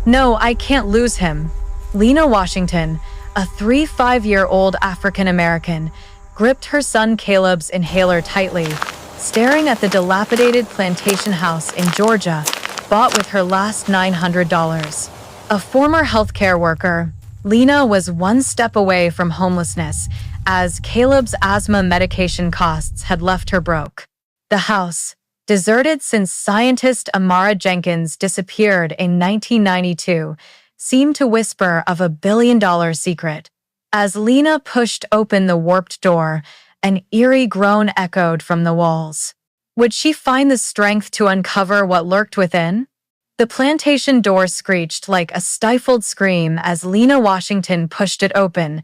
No, I can't lose him. Lena Washington, a 5-year-old African-American, gripped her son Caleb's inhaler tightly, staring at the dilapidated plantation house in Georgia, bought with her last $900. A former healthcare worker, Lena was one step away from homelessness as Caleb's asthma medication costs had left her broke. The house, deserted since scientist Amara Jenkins disappeared in 1992, seemed to whisper of a billion-dollar secret. As Lena pushed open the warped door, an eerie groan echoed from the walls. Would she find the strength to uncover what lurked within? The plantation door screeched like a stifled scream as Lena Washington pushed it open.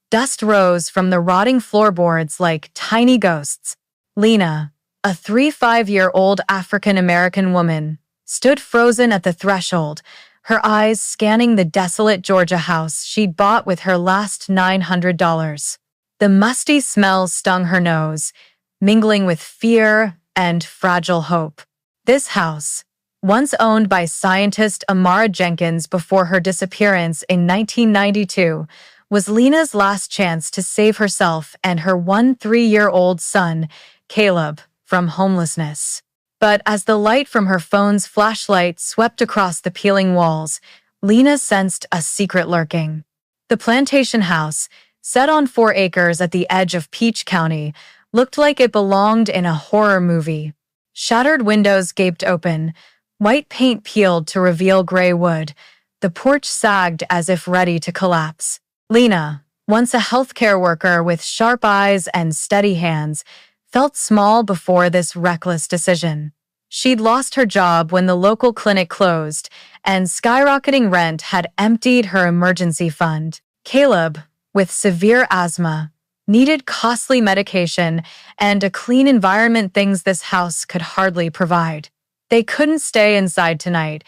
Dust rose from the rotting floorboards like tiny ghosts. Lena, a 5-year-old African-American woman, stood frozen at the threshold, her eyes scanning the desolate Georgia house she'd bought with her last $900. The musty smell stung her nose, mingling with fear and fragile hope. This house, once owned by scientist Amara Jenkins before her disappearance in 1992, was Lena's last chance to save herself and her 3-year-old son, Caleb, from homelessness. But as the light from her phone's flashlight swept across the peeling walls, Lena sensed a secret lurking. The plantation house, set on 4 acres at the edge of Peach County, looked like it belonged in a horror movie. Shattered windows gaped open, white paint peeled to reveal gray wood. The porch sagged as if ready to collapse. Lena, once a healthcare worker with sharp eyes and steady hands, felt small before this reckless decision. She'd lost her job when the local clinic closed, and skyrocketing rent had emptied her emergency fund. Caleb, with severe asthma, needed costly medication and a clean environment, things this house could hardly provide. They couldn't stay inside tonight.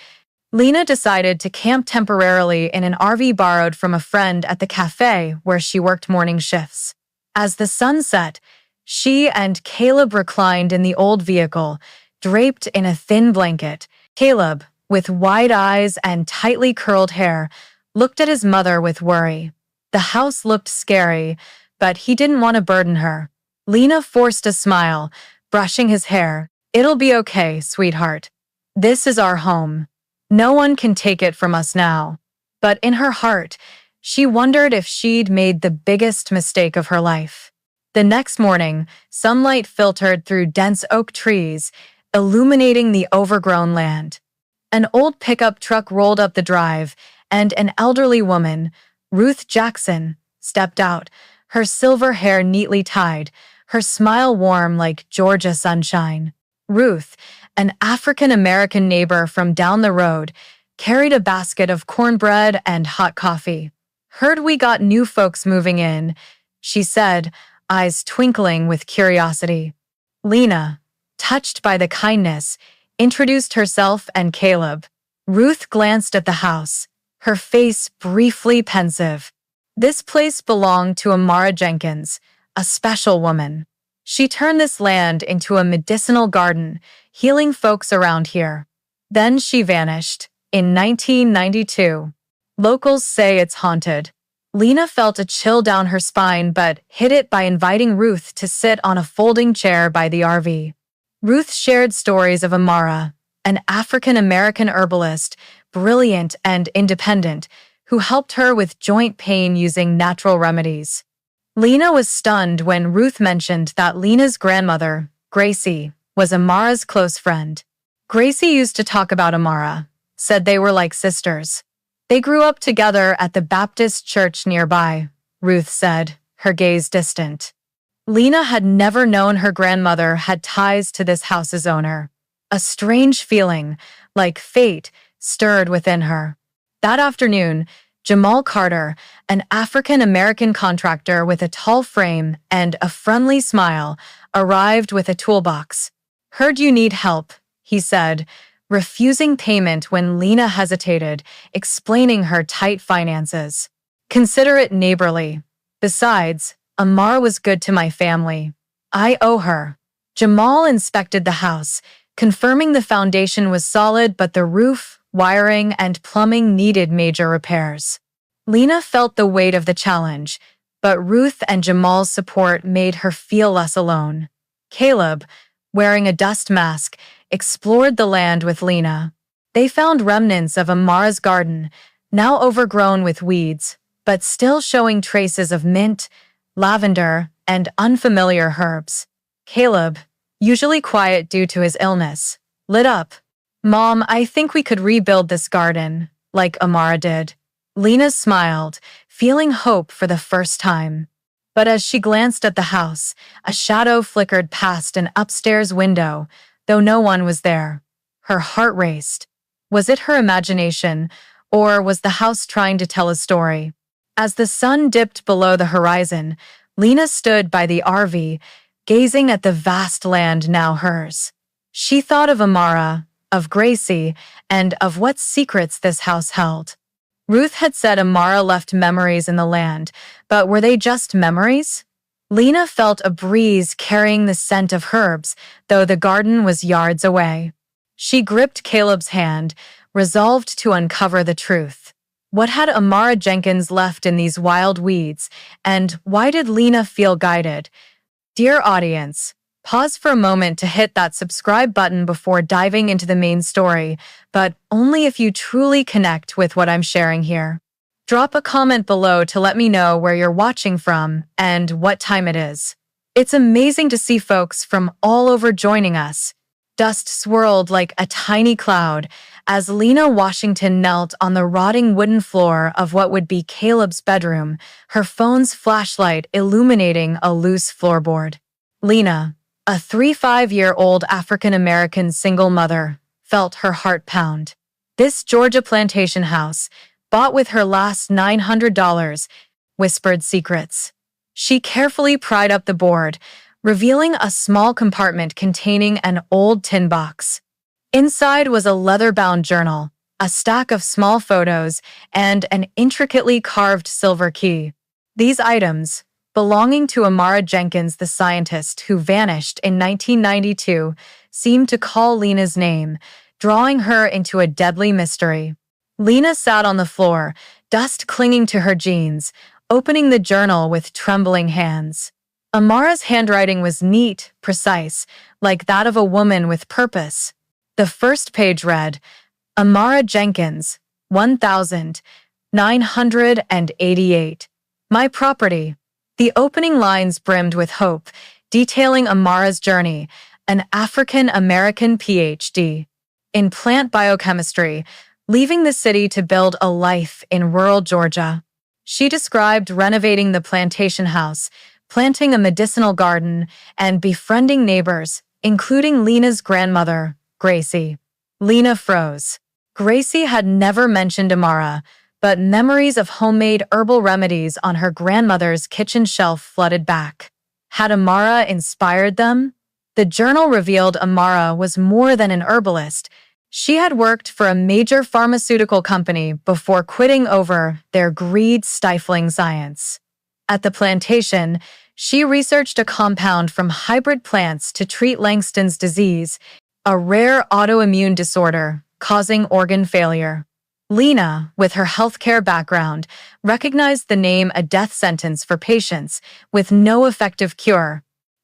Lena decided to camp temporarily in an RV borrowed from a friend at the cafe where she worked morning shifts. As the sun set, she and Caleb reclined in the old vehicle, draped in a thin blanket. Caleb, with wide eyes and tightly curled hair, looked at his mother with worry. The house looked scary, but he didn't want to burden her. Lena forced a smile, brushing his hair. "It'll be okay, sweetheart. This is our home. No one can take it from us now." But in her heart, she wondered if she'd made the biggest mistake of her life. The next morning, sunlight filtered through dense oak trees, illuminating the overgrown land. An old pickup truck rolled up the drive, and an elderly woman, Ruth Jackson, stepped out, her silver hair neatly tied, her smile warm like Georgia sunshine. Ruth, an African-American neighbor from down the road, carried a basket of cornbread and hot coffee. "Heard we got new folks moving in," she said, eyes twinkling with curiosity. Lena, touched by the kindness, introduced herself and Caleb. Ruth glanced at the house, her face briefly pensive. This place belonged to Amara Jenkins, a special woman. She turned this land into a medicinal garden, healing folks around here. Then she vanished, in 1992. Locals say it's haunted. Lena felt a chill down her spine but hid it by inviting Ruth to sit on a folding chair by the RV. Ruth shared stories of Amara, an African-American herbalist, brilliant and independent, who helped her with joint pain using natural remedies. Lena was stunned when Ruth mentioned that Lena's grandmother, Gracie, was Amara's close friend. Gracie used to talk about Amara, said they were like sisters. "They grew up together at the Baptist church nearby," Ruth said, her gaze distant. Lena had never known her grandmother had ties to this house's owner. A strange feeling, like fate, stirred within her. That afternoon, Jamal Carter, an African-American contractor with a tall frame and a friendly smile, arrived with a toolbox. "Heard you need help," he said, refusing payment when Lena hesitated, explaining her tight finances. "Consider it neighborly. Besides, Amara was good to my family. I owe her." Jamal inspected the house, confirming the foundation was solid but the roof wiring, and plumbing needed major repairs. Lena felt the weight of the challenge, but Ruth and Jamal's support made her feel less alone. Caleb, wearing a dust mask, explored the land with Lena. They found remnants of Amara's garden, now overgrown with weeds, but still showing traces of mint, lavender, and unfamiliar herbs. Caleb, usually quiet due to his illness, lit up. "Mom, I think we could rebuild this garden, like Amara did." Lena smiled, feeling hope for the first time. But as she glanced at the house, a shadow flickered past an upstairs window, though no one was there. Her heart raced. Was it her imagination, or was the house trying to tell a story? As the sun dipped below the horizon, Lena stood by the RV, gazing at the vast land now hers. She thought of Amara, of Gracie, and of what secrets this house held. Ruth had said Amara left memories in the land, but were they just memories? Lena felt a breeze carrying the scent of herbs, though the garden was yards away. She gripped Caleb's hand, resolved to uncover the truth. What had Amara Jenkins left in these wild weeds, and why did Lena feel guided? Dear audience, pause for a moment to hit that subscribe button before diving into the main story, but only if you truly connect with what I'm sharing here. Drop a comment below to let me know where you're watching from and what time it is. It's amazing to see folks from all over joining us. Dust swirled like a tiny cloud as Lena Washington knelt on the rotting wooden floor of what would be Caleb's bedroom, her phone's flashlight illuminating a loose floorboard. Lena, a 35-year-old African-American single mother, felt her heart pound. This Georgia plantation house, bought with her last $900, whispered secrets. She carefully pried up the board, revealing a small compartment containing an old tin box. Inside was a leather-bound journal, a stack of small photos, and an intricately carved silver key. These items, belonging to Amara Jenkins, the scientist who vanished in 1992, seemed to call Lena's name, drawing her into a deadly mystery. Lena sat on the floor, dust clinging to her jeans, opening the journal with trembling hands. Amara's handwriting was neat, precise, like that of a woman with purpose. The first page read, Amara Jenkins, 1988. My property. The opening lines brimmed with hope, detailing Amara's journey, an African-American PhD in plant biochemistry, leaving the city to build a life in rural Georgia. She described renovating the plantation house, planting a medicinal garden, and befriending neighbors, including Lena's grandmother, Gracie. Lena froze. Gracie had never mentioned Amara, but memories of homemade herbal remedies on her grandmother's kitchen shelf flooded back. Had Amara inspired them? The journal revealed Amara was more than an herbalist. She had worked for a major pharmaceutical company before quitting over their greed-stifling science. At the plantation, she researched a compound from hybrid plants to treat Langston's disease, a rare autoimmune disorder causing organ failure. Lena, with her healthcare background, recognized the name a death sentence for patients with no effective cure.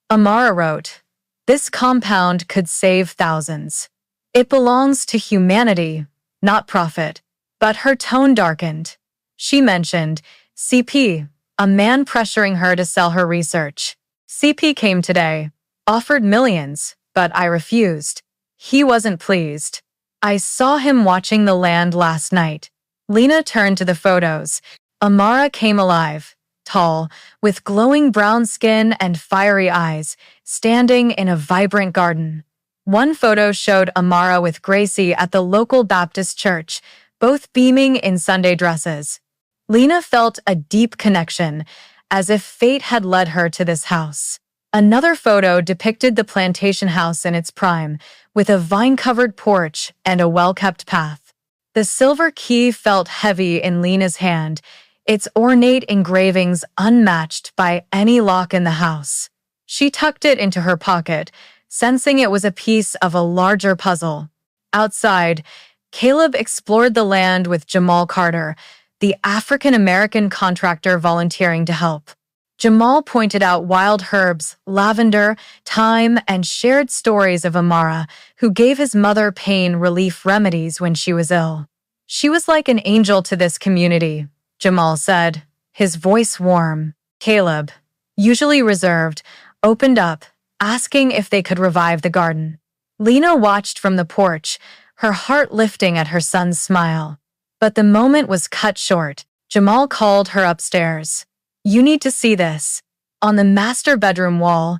Amara wrote, "This compound could save thousands. It belongs to humanity, not profit." But her tone darkened. She mentioned CP, a man pressuring her to sell her research. CP came today, offered millions, but I refused. He wasn't pleased. I saw him watching the land last night. Lena turned to the photos. Amara came alive, tall, with glowing brown skin and fiery eyes, standing in a vibrant garden. One photo showed Amara with Gracie at the local Baptist church, both beaming in Sunday dresses. Lena felt a deep connection, as if fate had led her to this house. Another photo depicted the plantation house in its prime, with a vine-covered porch and a well-kept path. The silver key felt heavy in Lena's hand, its ornate engravings unmatched by any lock in the house. She tucked it into her pocket, sensing it was a piece of a larger puzzle. Outside, Caleb explored the land with Jamal Carter, the African-American contractor volunteering to help. Jamal pointed out wild herbs, lavender, thyme, and shared stories of Amara, who gave his mother pain relief remedies when she was ill. "She was like an angel to this community," Jamal said, his voice warm. Caleb, usually reserved, opened up, asking if they could revive the garden. Lena watched from the porch, her heart lifting at her son's smile. But the moment was cut short. Jamal called her upstairs. "You need to see this." On the master bedroom wall,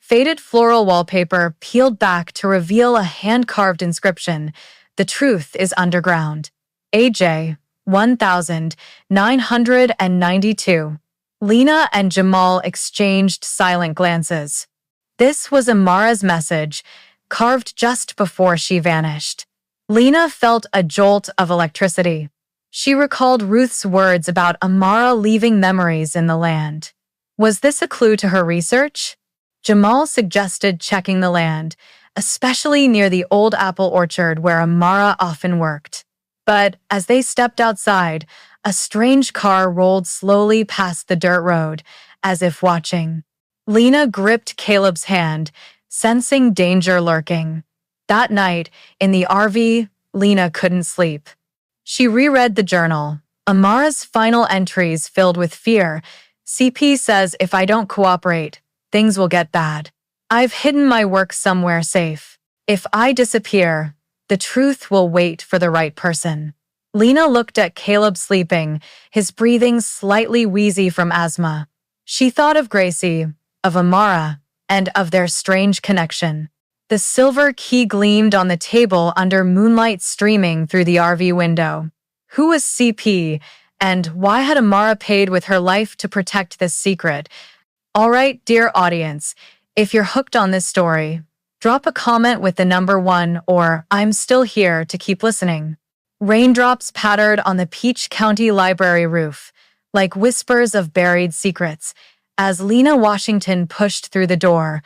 faded floral wallpaper peeled back to reveal a hand-carved inscription. "The truth is underground. AJ, 1992. Lena and Jamal exchanged silent glances. This was Amara's message, carved just before she vanished. Lena felt a jolt of electricity. She recalled Ruth's words about Amara leaving memories in the land. Was this a clue to her research? Jamal suggested checking the land, especially near the old apple orchard where Amara often worked. But as they stepped outside, a strange car rolled slowly past the dirt road, as if watching. Lena gripped Caleb's hand, sensing danger lurking. That night, in the RV, Lena couldn't sleep. She reread the journal. Amara's final entries filled with fear. "CP says if I don't cooperate, things will get bad. I've hidden my work somewhere safe. If I disappear, the truth will wait for the right person." Lena looked at Caleb sleeping, his breathing slightly wheezy from asthma. She thought of Gracie, of Amara, and of their strange connection. The silver key gleamed on the table under moonlight streaming through the RV window. Who was CP, and why had Amara paid with her life to protect this secret? All right, dear audience, if you're hooked on this story, drop a comment with the number 1 or "I'm still here" to keep listening. Raindrops pattered on the Peach County Library roof, like whispers of buried secrets, as Lena Washington pushed through the door,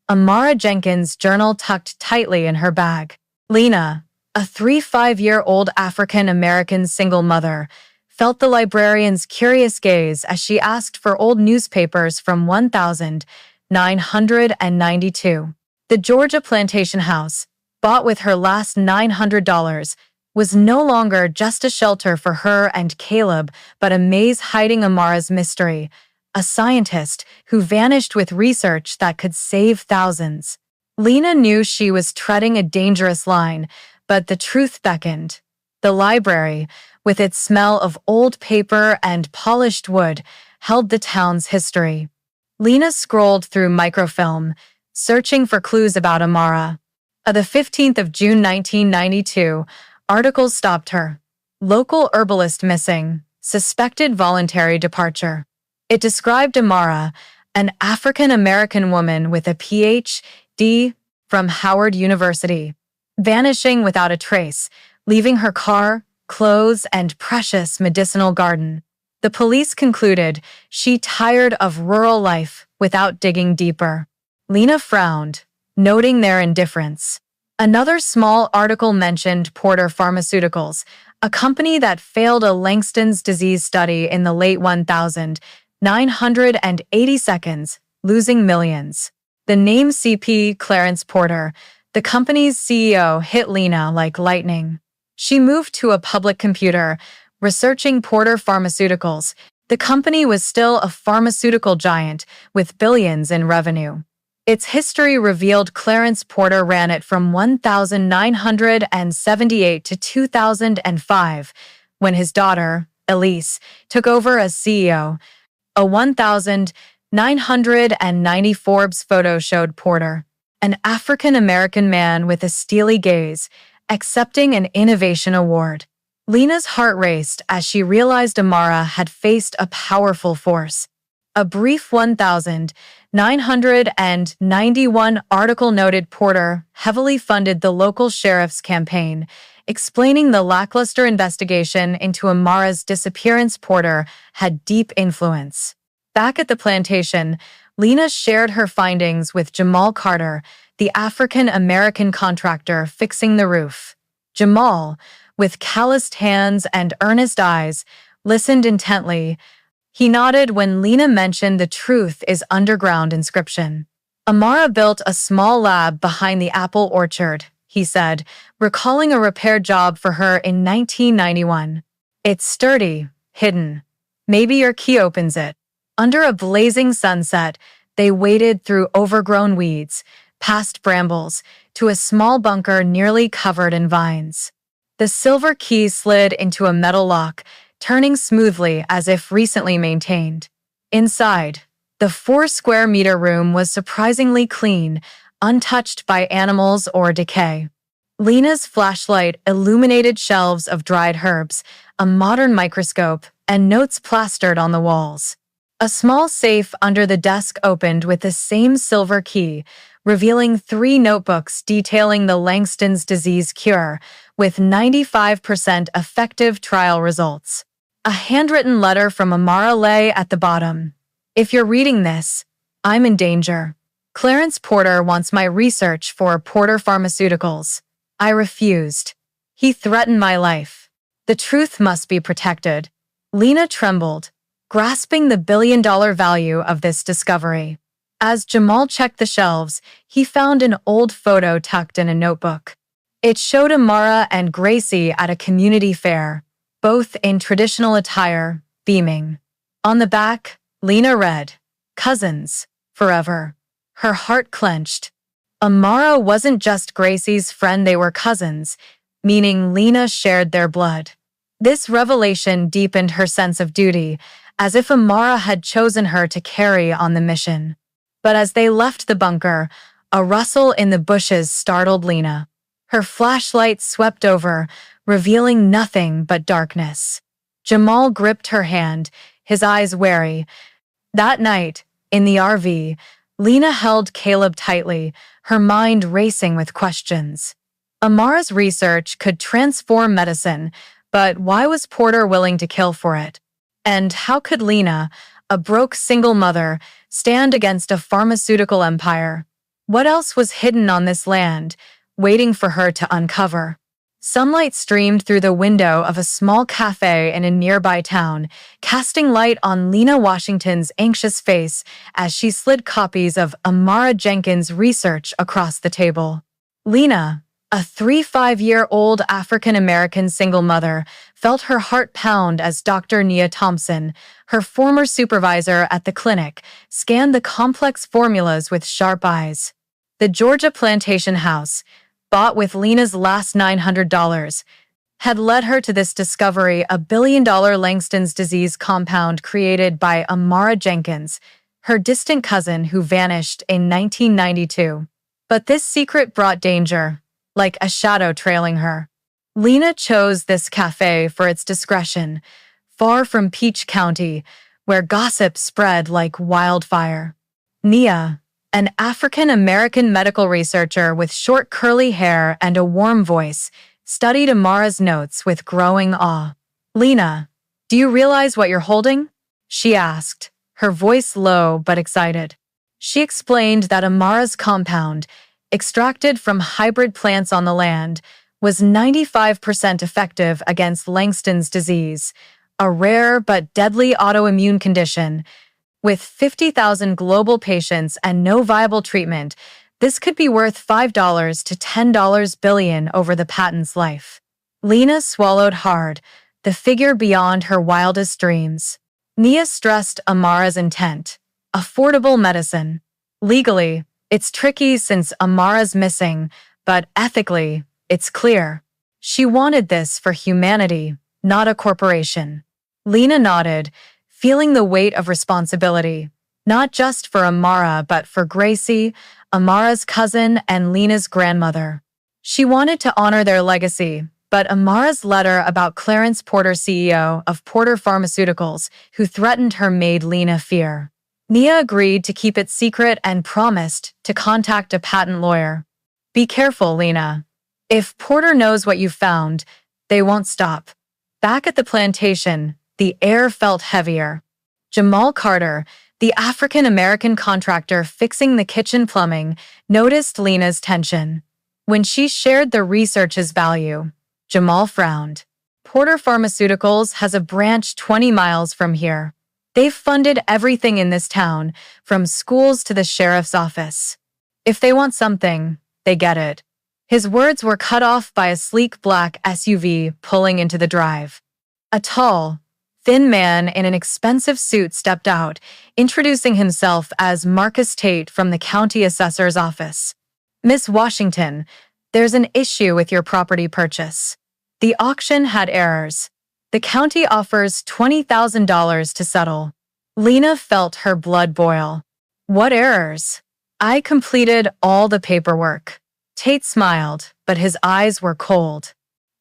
Amara Jenkins' journal tucked tightly in her bag. Lena, a 35-year-old African-American single mother, felt the librarian's curious gaze as she asked for old newspapers from 1992. The Georgia plantation house, bought with her last $900, was no longer just a shelter for her and Caleb, but a maze hiding Amara's mystery, a scientist who vanished with research that could save thousands. Lena knew she was treading a dangerous line, but the truth beckoned. The library, with its smell of old paper and polished wood, held the town's history. Lena scrolled through microfilm, searching for clues about Amara. On the 15th of June 1992, articles stopped her. Local herbalist missing, suspected voluntary departure. It described Amara, an African-American woman with a Ph.D. from Howard University, vanishing without a trace, leaving her car, clothes, and precious medicinal garden. The police concluded she tired of rural life without digging deeper. Lena frowned, noting their indifference. Another small article mentioned Porter Pharmaceuticals, a company that failed a Langston's disease study in the late 1980s, losing millions. The name CP Clarence Porter, the company's CEO, hit Lena like lightning. She moved to a public computer, researching Porter Pharmaceuticals. The company was still a pharmaceutical giant with billions in revenue. Its history revealed Clarence Porter ran it from 1978 to 2005, when his daughter, Elise, took over as CEO. A 1990 Forbes photo showed Porter, an African-American man with a steely gaze, accepting an innovation award. Lena's heart raced as she realized Amara had faced a powerful force. A brief 1991 article noted Porter heavily funded the local sheriff's campaign, explaining the lackluster investigation into Amara's disappearance. Porter had deep influence. Back at the plantation, Lena shared her findings with Jamal Carter, the African-American contractor fixing the roof. Jamal, with calloused hands and earnest eyes, listened intently. He nodded when Lena mentioned the truth is underground inscription. Amara built a small lab behind the apple orchard, he said, recalling a repair job for her in 1991. It's sturdy, hidden. Maybe your key opens it. Under a blazing sunset, they waded through overgrown weeds, past brambles, to a small bunker nearly covered in vines. The silver key slid into a metal lock, turning smoothly as if recently maintained. Inside, the 4-square-meter room was surprisingly clean, untouched by animals or decay. Lena's flashlight illuminated shelves of dried herbs, a modern microscope, and notes plastered on the walls. A small safe under the desk opened with the same silver key, revealing 3 notebooks detailing the Langston's disease cure, with 95% effective trial results. A handwritten letter from Amara lay at the bottom. If you're reading this, I'm in danger. Clarence Porter wants my research for Porter Pharmaceuticals. I refused. He threatened my life. The truth must be protected. Lena trembled, grasping the billion-dollar value of this discovery. As Jamal checked the shelves, he found an old photo tucked in a notebook. It showed Amara and Gracie at a community fair, both in traditional attire, beaming. On the back, Lena read, "Cousins, forever." Her heart clenched. Amara wasn't just Gracie's friend, they were cousins, meaning Lena shared their blood. This revelation deepened her sense of duty, as if Amara had chosen her to carry on the mission. But as they left the bunker, a rustle in the bushes startled Lena. Her flashlight swept over, revealing nothing but darkness. Jamal gripped her hand, his eyes wary. That night, in the RV, Lena held Caleb tightly, her mind racing with questions. Amara's research could transform medicine, but why was Porter willing to kill for it? And how could Lena, a broke single mother, stand against a pharmaceutical empire? What else was hidden on this land, waiting for her to uncover? Sunlight streamed through the window of a small cafe in a nearby town, casting light on Lena Washington's anxious face as she slid copies of Amara Jenkins' research across the table. Lena, a 35-year-old African-American single mother, felt her heart pound as Dr. Nia Thompson, her former supervisor at the clinic, scanned the complex formulas with sharp eyes. The Georgia Plantation House, bought with Lena's last $900, had led her to this discovery: a billion-dollar Langston's disease compound created by Amara Jenkins, her distant cousin who vanished in 1992. But this secret brought danger, like a shadow trailing her. Lena chose this cafe for its discretion, far from Peach County, where gossip spread like wildfire. Nia, an African-American medical researcher with short curly hair and a warm voice, studied Amara's notes with growing awe. "Lena, do you realize what you're holding?" she asked, her voice low but excited. She explained that Amara's compound, extracted from hybrid plants on the land, was 95% effective against Langston's disease, a rare but deadly autoimmune condition. With 50,000 global patients and no viable treatment, this could be worth $5 to $10 billion over the patent's life. Lena swallowed hard, the figure beyond her wildest dreams. Nia stressed Amara's intent: affordable medicine. Legally, it's tricky since Amara's missing, but ethically, it's clear. She wanted this for humanity, not a corporation. Lena nodded, feeling the weight of responsibility, not just for Amara but for Gracie, Amara's cousin and Lena's grandmother. She wanted to honor their legacy, but Amara's letter about Clarence Porter, CEO of Porter Pharmaceuticals, who threatened her, made Lena fear. Nia agreed to keep it secret and promised to contact a patent lawyer. "Be careful, Lena. If Porter knows what you found, they won't stop." Back at the plantation, the air felt heavier. Jamal Carter, the African-American contractor fixing the kitchen plumbing, noticed Lena's tension. When she shared the research's value, Jamal frowned. Porter Pharmaceuticals has a branch 20 miles from here. They've funded everything in this town, from schools to the sheriff's office. If they want something, they get it. His words were cut off by a sleek black SUV pulling into the drive. A tall, thin man in an expensive suit stepped out, introducing himself as Marcus Tate from the county assessor's office. Miss Washington, there's an issue with your property purchase. The auction had errors. The county offers $20,000 to settle. Lena felt her blood boil. What errors? I completed all the paperwork. Tate smiled, but his eyes were cold.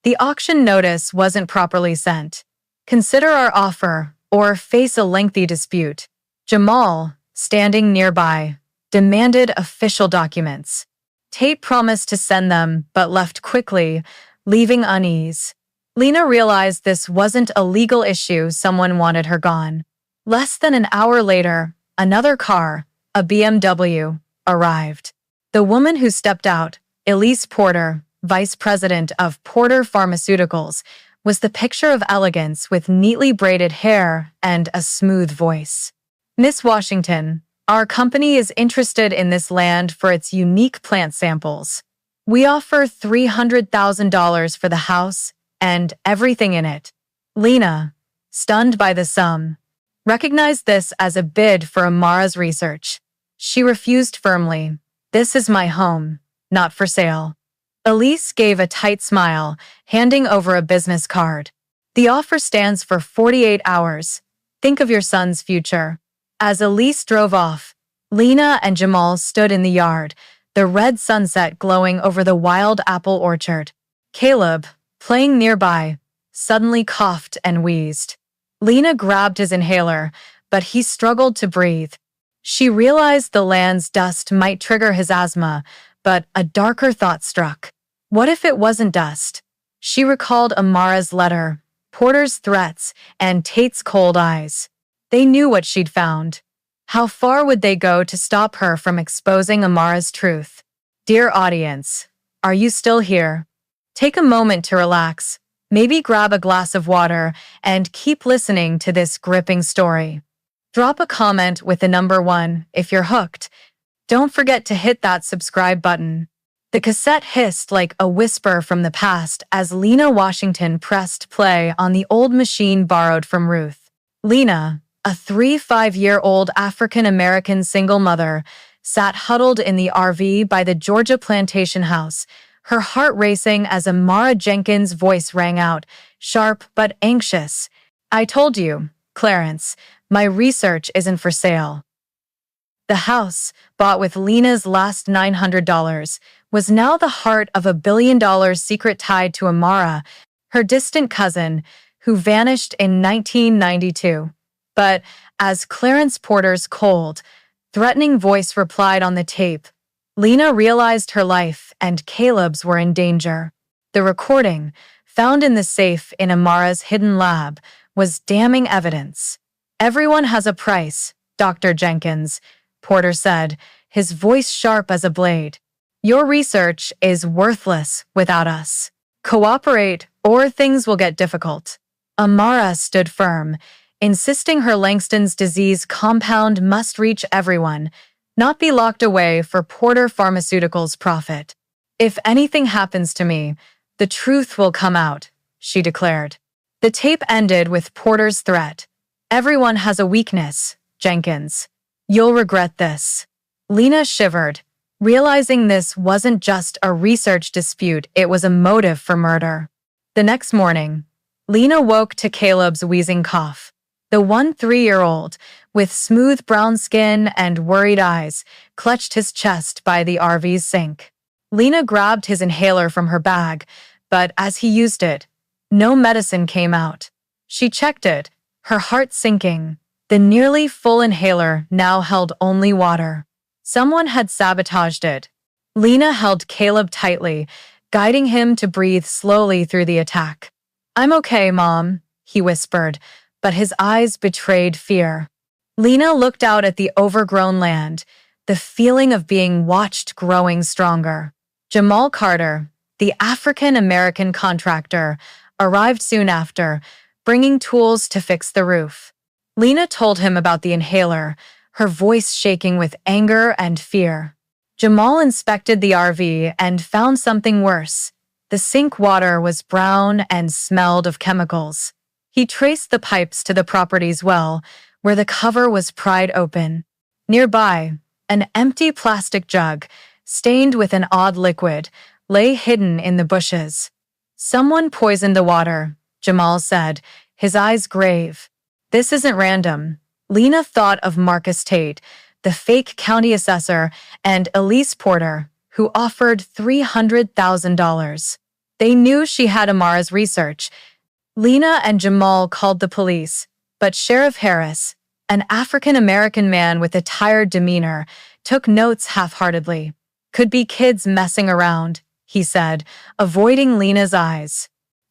The auction notice wasn't properly sent. Consider our offer, or face a lengthy dispute. Jamal, standing nearby, demanded official documents. Tate promised to send them, but left quickly, leaving unease. Lena realized this wasn't a legal issue, someone wanted her gone. Less than an hour later, another car, a BMW, arrived. The woman who stepped out, Elise Porter, vice president of Porter Pharmaceuticals, was the picture of elegance with neatly braided hair and a smooth voice. Miss Washington, our company is interested in this land for its unique plant samples. We offer $300,000 for the house and everything in it. Lena, stunned by the sum, recognized this as a bid for Amara's research. She refused firmly. This is my home, not for sale. Elise gave a tight smile, handing over a business card. The offer stands for 48 hours. Think of your son's future. As Elise drove off, Lena and Jamal stood in the yard, the red sunset glowing over the wild apple orchard. Caleb, playing nearby, suddenly coughed and wheezed. Lena grabbed his inhaler, but he struggled to breathe. She realized the land's dust might trigger his asthma, but a darker thought struck. What if it wasn't dust? She recalled Amara's letter, Porter's threats, and Tate's cold eyes. They knew what she'd found. How far would they go to stop her from exposing Amara's truth? Dear audience, are you still here? Take a moment to relax, maybe grab a glass of water, and keep listening to this gripping story. Drop a comment with the number 1 if you're hooked. Don't forget to hit that subscribe button. The cassette hissed like a whisper from the past as Lena Washington pressed play on the old machine borrowed from Ruth. Lena, a 35-year-old African-American single mother, sat huddled in the RV by the Georgia plantation house, her heart racing as Amara Jenkins' voice rang out, sharp but anxious. I told you, Clarence, my research isn't for sale. The house, bought with Lena's last $900, was now the heart of a billion-dollar secret tied to Amara, her distant cousin, who vanished in 1992. But as Clarence Porter's cold, threatening voice replied on the tape, Lena realized her life and Caleb's were in danger. The recording, found in the safe in Amara's hidden lab, was damning evidence. Everyone has a price, Dr. Jenkins, Porter said, his voice sharp as a blade. Your research is worthless without us. Cooperate, or things will get difficult. Amara stood firm, insisting her Langston's disease compound must reach everyone, not be locked away for Porter Pharmaceuticals' profit. If anything happens to me, the truth will come out, she declared. The tape ended with Porter's threat. Everyone has a weakness, Jenkins. You'll regret this. Lena shivered, realizing this wasn't just a research dispute, it was a motive for murder. The next morning, Lena woke to Caleb's wheezing cough. The 3-year-old, with smooth brown skin and worried eyes, clutched his chest by the RV's sink. Lena grabbed his inhaler from her bag, but as he used it, no medicine came out. She checked it, her heart sinking. The nearly full inhaler now held only water. Someone had sabotaged it. Lena held Caleb tightly, guiding him to breathe slowly through the attack. I'm okay, Mom, he whispered, but his eyes betrayed fear. Lena looked out at the overgrown land, the feeling of being watched growing stronger. Jamal Carter, the African-American contractor, arrived soon after, bringing tools to fix the roof. Lena told him about the inhaler, her voice shaking with anger and fear. Jamal inspected the RV and found something worse. The sink water was brown and smelled of chemicals. He traced the pipes to the property's well, where the cover was pried open. Nearby, an empty plastic jug, stained with an odd liquid, lay hidden in the bushes. "Someone poisoned the water," Jamal said, his eyes grave. "This isn't random." Lena thought of Marcus Tate, the fake county assessor, and Elise Porter, who offered $300,000. They knew she had Amara's research. Lena and Jamal called the police, but Sheriff Harris, an African-American man with a tired demeanor, took notes half-heartedly. "Could be kids messing around," he said, avoiding Lena's eyes.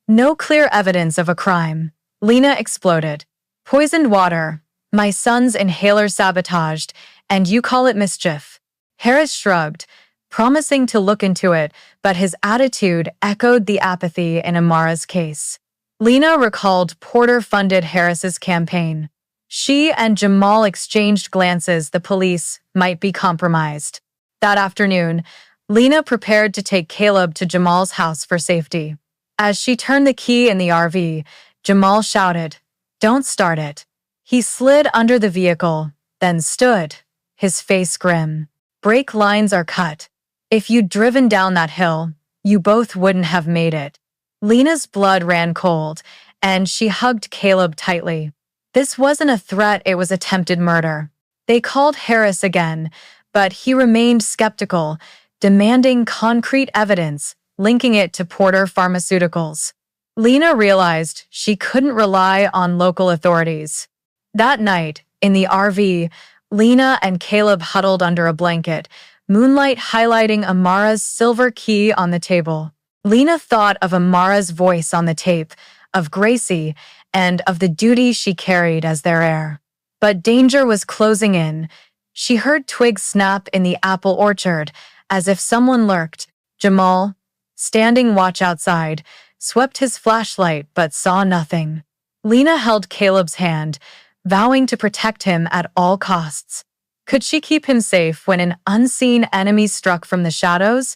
"No clear evidence of a crime." Lena exploded. "Poisoned water, my son's inhaler sabotaged, and you call it mischief." Harris shrugged, promising to look into it, but his attitude echoed the apathy in Amara's case. Lena recalled Porter funded Harris's campaign. She and Jamal exchanged glances the police might be compromised. That afternoon, Lena prepared to take Caleb to Jamal's house for safety. As she turned the key in the RV, Jamal shouted, "Don't start it." He slid under the vehicle, then stood, his face grim. "Brake lines are cut. If you'd driven down that hill, you both wouldn't have made it." Lena's blood ran cold, and she hugged Caleb tightly. This wasn't a threat, it was attempted murder. They called Harris again, but he remained skeptical, demanding concrete evidence, linking it to Porter Pharmaceuticals. Lena realized she couldn't rely on local authorities. That night, in the RV, Lena and Caleb huddled under a blanket, moonlight highlighting Amara's silver key on the table. Lena thought of Amara's voice on the tape, of Gracie, and of the duty she carried as their heir. But danger was closing in. She heard twigs snap in the apple orchard, as if someone lurked. Jamal, standing watch outside, swept his flashlight but saw nothing. Lena held Caleb's hand, vowing to protect him at all costs. Could she keep him safe when an unseen enemy struck from the shadows?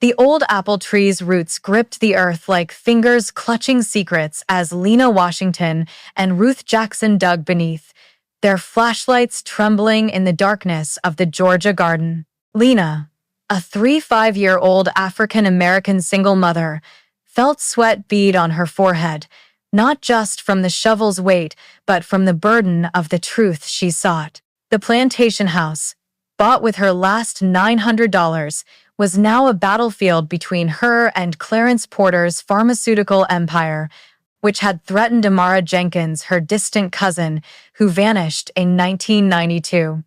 The old apple tree's roots gripped the earth like fingers clutching secrets as Lena Washington and Ruth Jackson dug beneath, their flashlights trembling in the darkness of the Georgia garden. Lena, a 35-year-old African-American single mother, felt sweat bead on her forehead, not just from the shovel's weight, but from the burden of the truth she sought. The plantation house, bought with her last $900, was now a battlefield between her and Clarence Porter's pharmaceutical empire, which had threatened Amara Jenkins, her distant cousin, who vanished in 1992.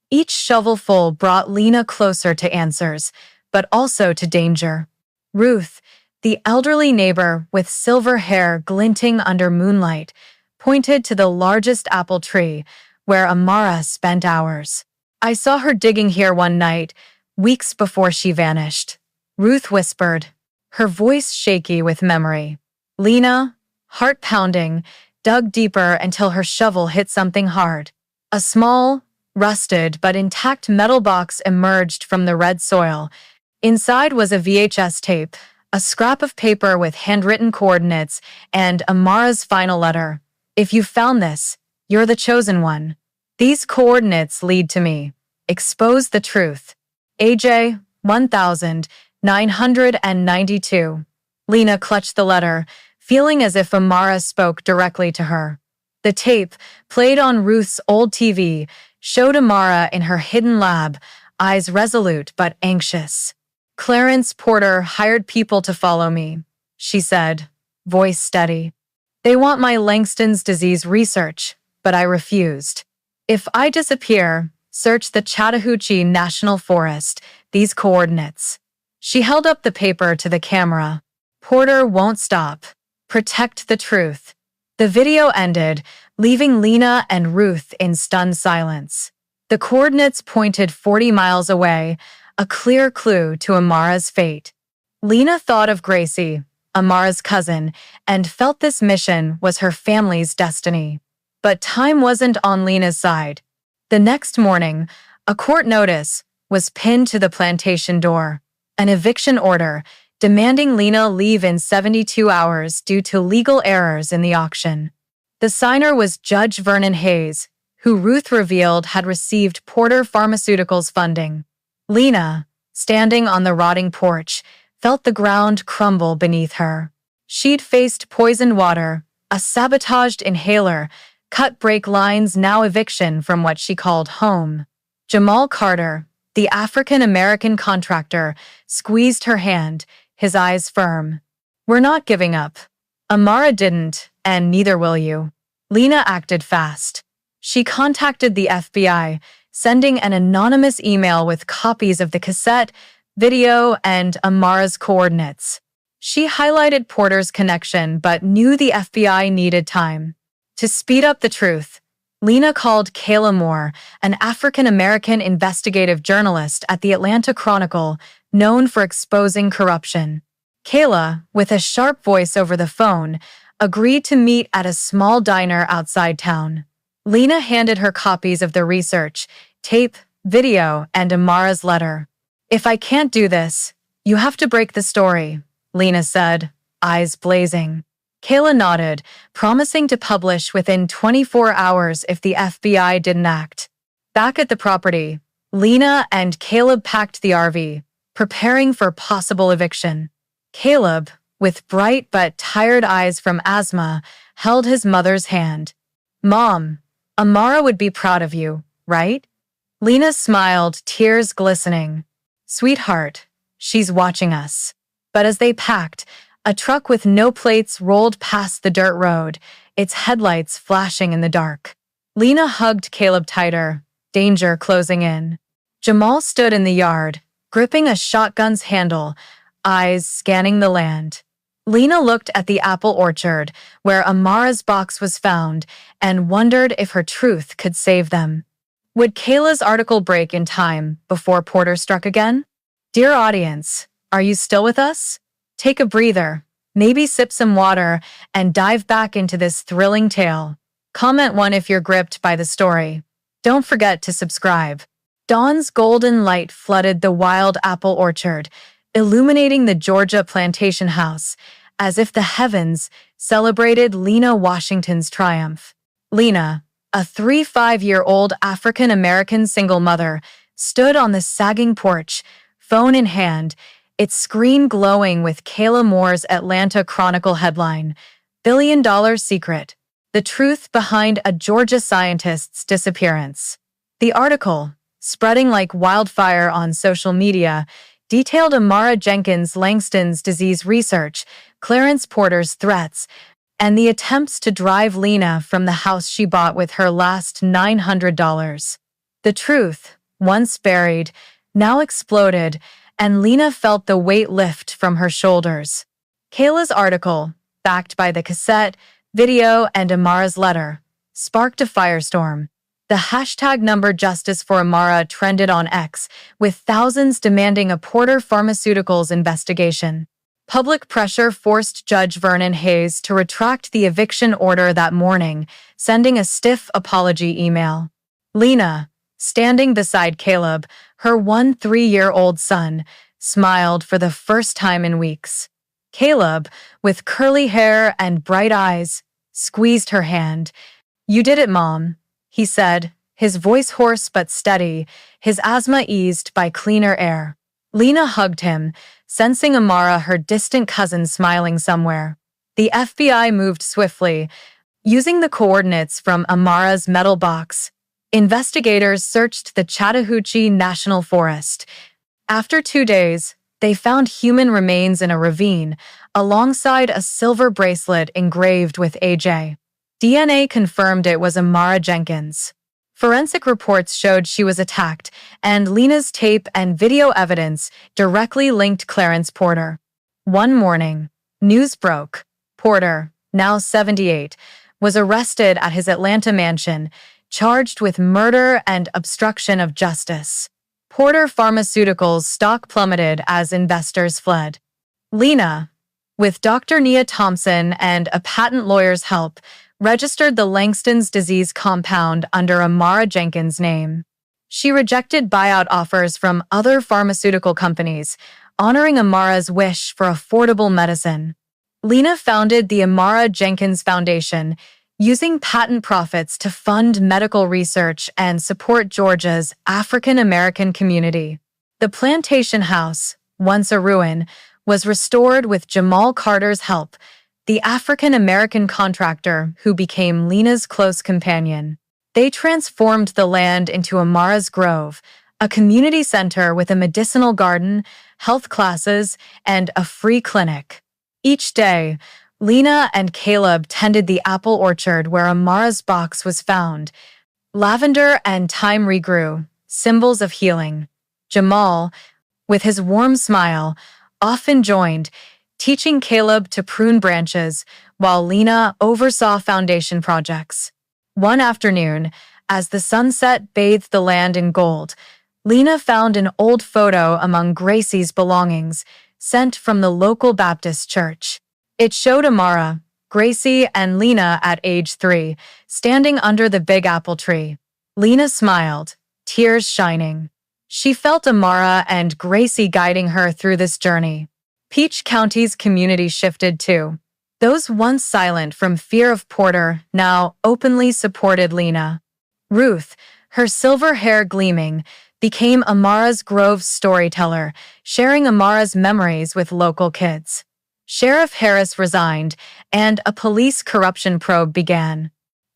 Each shovelful brought Lena closer to answers, but also to danger. Ruth, the elderly neighbor with silver hair glinting under moonlight, pointed to the largest apple tree, where Amara spent hours. "I saw her digging here one night, weeks before she vanished," Ruth whispered, her voice shaky with memory. Lena, heart pounding, dug deeper until her shovel hit something hard. A small, rusted but intact metal box emerged from the red soil. Inside was a VHS tape, a scrap of paper with handwritten coordinates, and Amara's final letter. "If you found this, you're the chosen one. These coordinates lead to me. Expose the truth. AJ 1992. Lena clutched the letter, feeling as if Amara spoke directly to her. The tape, played on Ruth's old TV, showed Amara in her hidden lab, eyes resolute but anxious. "Clarence Porter hired people to follow me," she said, voice steady. "They want my Langston's disease research, but I refused. If I disappear, search the Chattahoochee National Forest, these coordinates." She held up the paper to the camera. "Porter won't stop. Protect the truth." The video ended, leaving Lena and Ruth in stunned silence. The coordinates pointed 40 miles away, a clear clue to Amara's fate. Lena thought of Gracie, Amara's cousin, and felt this mission was her family's destiny. But time wasn't on Lena's side. The next morning, a court notice was pinned to the plantation door, an eviction order demanding Lena leave in 72 hours due to legal errors in the auction. The signer was Judge Vernon Hayes, who Ruth revealed had received Porter Pharmaceuticals funding. Lena, standing on the rotting porch, felt the ground crumble beneath her. She'd faced poisoned water, a sabotaged inhaler, cut brake lines, now eviction from what she called home. Jamal Carter, the African-American contractor, squeezed her hand, his eyes firm. "We're not giving up. Amara didn't, and neither will you." Lena acted fast. She contacted the FBI, sending an anonymous email with copies of the cassette, video, and Amara's coordinates. She highlighted Porter's connection but knew the FBI needed time. To speed up the truth, Lena called Kayla Moore, an African-American investigative journalist at the Atlanta Chronicle, known for exposing corruption. Kayla, with a sharp voice over the phone, agreed to meet at a small diner outside town. Lena handed her copies of the research, tape, video, and Amara's letter. "If I can't do this, you have to break the story," Lena said, eyes blazing. Kayla nodded, promising to publish within 24 hours if the FBI didn't act. Back at the property, Lena and Caleb packed the RV, preparing for possible eviction. Caleb, with bright but tired eyes from asthma, held his mother's hand. "Mom, Amara would be proud of you, right?" Lena smiled, tears glistening. "Sweetheart, she's watching us." But as they packed, a truck with no plates rolled past the dirt road, its headlights flashing in the dark. Lena hugged Caleb tighter, danger closing in. Jamal stood in the yard, gripping a shotgun's handle, eyes scanning the land. Lena looked at the apple orchard, where Amara's box was found, and wondered if her truth could save them. Would Kayla's article break in time before Porter struck again? Dear audience, are you still with us? Take a breather, maybe sip some water, and dive back into this thrilling tale. Comment 1 if you're gripped by the story. Don't forget to subscribe. Dawn's golden light flooded the wild apple orchard, illuminating the Georgia plantation house, as if the heavens celebrated Lena Washington's triumph. Lena, a 35-year-old African-American single mother, stood on the sagging porch, phone in hand, its screen glowing with Kayla Moore's Atlanta Chronicle headline, "Billion-Dollar Secret: The Truth Behind a Georgia Scientist's Disappearance." The article, spreading like wildfire on social media, detailed Amara Jenkins Langston's disease research, Clarence Porter's threats, and the attempts to drive Lena from the house she bought with her last $900. The truth, once buried, now exploded, and Lena felt the weight lift from her shoulders. Kayla's article, backed by the cassette, video, and Amara's letter, sparked a firestorm. The hashtag number Justice for Amara trended on X, with thousands demanding a Porter Pharmaceuticals investigation. Public pressure forced Judge Vernon Hayes to retract the eviction order that morning, sending a stiff apology email. Lena, standing beside Caleb, her 3-year-old son, smiled for the first time in weeks. Caleb, with curly hair and bright eyes, squeezed her hand. "You did it, Mom," he said, his voice hoarse but steady, his asthma eased by cleaner air. Lena hugged him, sensing Amara, her distant cousin, smiling somewhere. The FBI moved swiftly, using the coordinates from Amara's metal box. Investigators searched the Chattahoochee National Forest. After 2 days, they found human remains in a ravine, alongside a silver bracelet engraved with AJ. DNA confirmed it was Amara Jenkins. Forensic reports showed she was attacked, and Lena's tape and video evidence directly linked Clarence Porter. One morning, news broke. Porter, now 78, was arrested at his Atlanta mansion, charged with murder and obstruction of justice. Porter Pharmaceuticals' stock plummeted as investors fled. Lena, with Dr. Nia Thompson and a patent lawyer's help, registered the Langston's disease compound under Amara Jenkins' name. She rejected buyout offers from other pharmaceutical companies, honoring Amara's wish for affordable medicine. Lena founded the Amara Jenkins Foundation, using patent profits to fund medical research and support Georgia's African American community. The plantation house, once a ruin, was restored with Jamal Carter's help, the African American contractor who became Lena's close companion. They transformed the land into Amara's Grove, a community center with a medicinal garden, health classes, and a free clinic. Each day, Lena and Caleb tended the apple orchard where Amara's box was found. Lavender and thyme regrew, symbols of healing. Jamal, with his warm smile, often joined, teaching Caleb to prune branches while Lena oversaw foundation projects. One afternoon, as the sunset bathed the land in gold, Lena found an old photo among Gracie's belongings, sent from the local Baptist church. It showed Amara, Gracie, and Lena at age 3, standing under the big apple tree. Lena smiled, tears shining. She felt Amara and Gracie guiding her through this journey. Peach County's community shifted too. Those once silent from fear of Porter now openly supported Lena. Ruth, her silver hair gleaming, became Amara's Grove storyteller, sharing Amara's memories with local kids. Sheriff Harris resigned, and a police corruption probe began.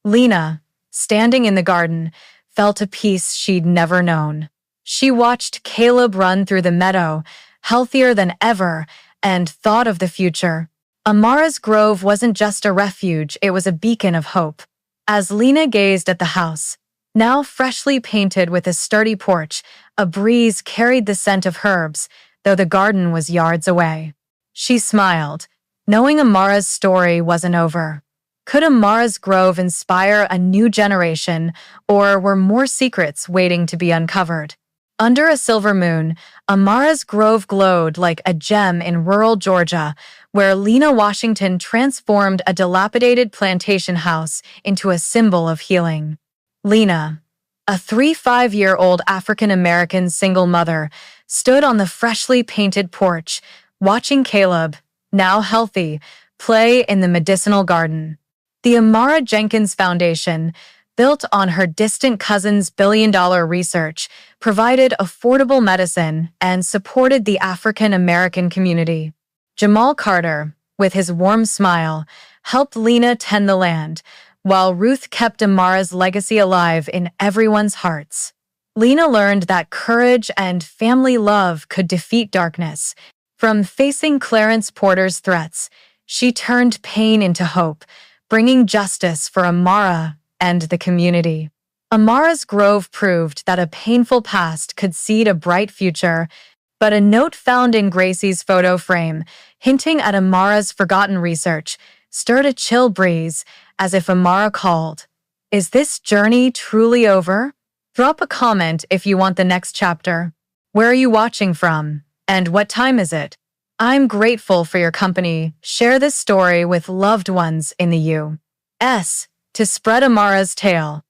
Lena, standing in the garden, felt a peace she'd never known. She watched Caleb run through the meadow, healthier than ever, and thought of the future. Amara's Grove wasn't just a refuge, it was a beacon of hope. As Lena gazed at the house, now freshly painted with a sturdy porch, a breeze carried the scent of herbs, though the garden was yards away. She smiled, knowing Amara's story wasn't over. Could Amara's Grove inspire a new generation, or were more secrets waiting to be uncovered? Under a silver moon, Amara's Grove glowed like a gem in rural Georgia, where Lena Washington transformed a dilapidated plantation house into a symbol of healing. Lena, a 5-year-old African-American single mother, stood on the freshly painted porch, watching Caleb, now healthy, play in the medicinal garden. The Amara Jenkins Foundation, built on her distant cousin's billion-dollar research, provided affordable medicine and supported the African American community. Jamal Carter, with his warm smile, helped Lena tend the land, while Ruth kept Amara's legacy alive in everyone's hearts. Lena learned that courage and family love could defeat darkness. From facing Clarence Porter's threats, she turned pain into hope, bringing justice for Amara and the community. Amara's Grove proved that a painful past could seed a bright future, but a note found in Gracie's photo frame, hinting at Amara's forgotten research, stirred a chill breeze, as if Amara called. Is this journey truly over? Drop a comment if you want the next chapter. Where are you watching from? And what time is it? I'm grateful for your company. Share this story with loved ones in the U.S. to spread Amara's tale.